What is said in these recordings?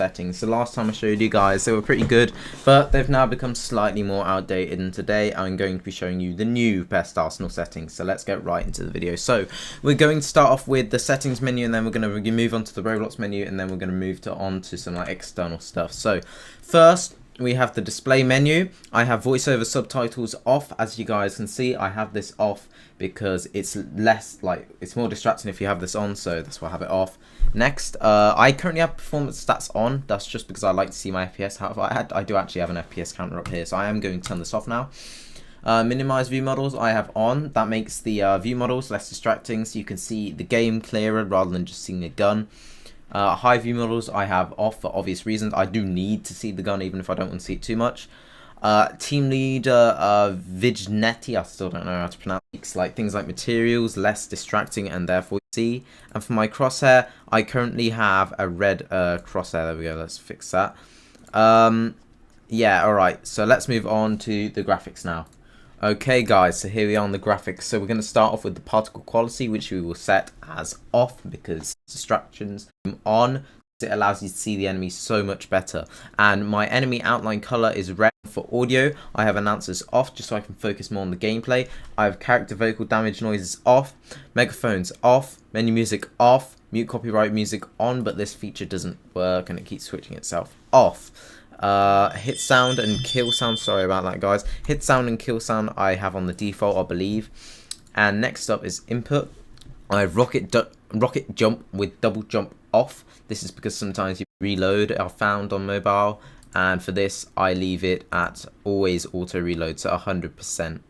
settings. The last time I showed you guys, they were pretty good, but they've now become slightly more outdated, and today I'm going to be showing you the new best Arsenal settings. So let's get right into the video. So we're going to start off with the settings menu, and then we're going to move on to the Roblox menu, and then we're going to move on to some like external stuff. So first, we have the display menu. I have voiceover subtitles off. As you guys can see, I have this off because it's it's more distracting if you have this on, so that's why I have it off. Next, I currently have performance stats on. That's just because I like to see my FPS. However, I do actually have an FPS counter up here, so I am going to turn this off now. Minimize view models I have on. That makes the view models less distracting, so you can see the game clearer rather than just seeing a gun. High view models I have off for obvious reasons. I do need to see the gun even if I don't want to see it too much. Team leader Vignetti, I still don't know how to pronounce it. Like things like materials, less distracting and therefore see. And for my crosshair, I currently have a red crosshair. There we go, let's fix that. Yeah, alright, so let's move on to the graphics now. Okay guys, so here we are on the graphics. So we're going to start off with the particle quality, which we will set as off because distractions. On, it allows you to see the enemy so much better. And my enemy outline color is red. For audio, I have announcers off just so I can focus more on the gameplay. I have character vocal damage noises off, megaphones off, menu music off, mute copyright music on, but this feature doesn't work and it keeps switching itself off. Hit sound and kill sound, sorry about that guys. Hit sound and kill sound I have on the default, I believe. And next up is input. I have rocket jump with double jump off. This is because sometimes you reload are found on mobile, and for this I leave it at always auto reload, so 100%.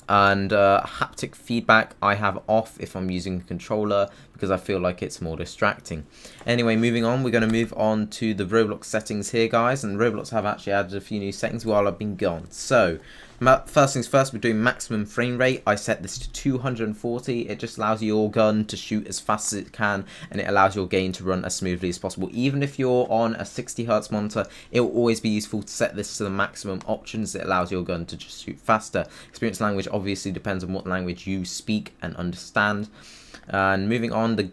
And haptic feedback I have off if I'm using a controller because I feel like it's more distracting. Anyway, moving on, we're going to move on to the Roblox settings here guys, and Roblox have actually added a few new settings while I've been gone. So first things first, we're doing maximum frame rate. I set this to 240. It just allows your gun to shoot as fast as it can, and it allows your game to run as smoothly as possible. Even if you're on a 60Hz monitor, it will always be useful to set this to the maximum options. It allows your gun to just shoot faster. Experience language obviously depends on what language you speak and understand. And moving on, the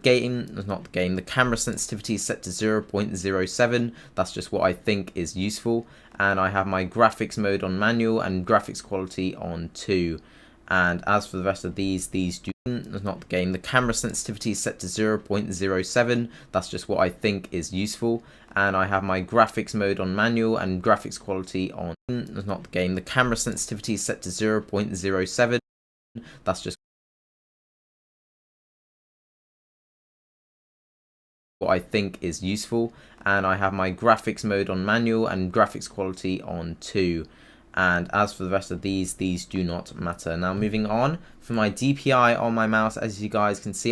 camera sensitivity is set to 0.07. That's just what I think is useful. And I have my graphics mode on manual and graphics quality on 2. And as for the rest of these do the camera sensitivity is set to 0.07. That's just what I think is useful. And I have my graphics mode on manual and graphics quality on the camera sensitivity is set to 0.07. That's just what I think is useful. And I have my graphics mode on manual and graphics quality on 2. And as for the rest of these do not matter. Now moving on, for my DPI on my mouse, as you guys can see,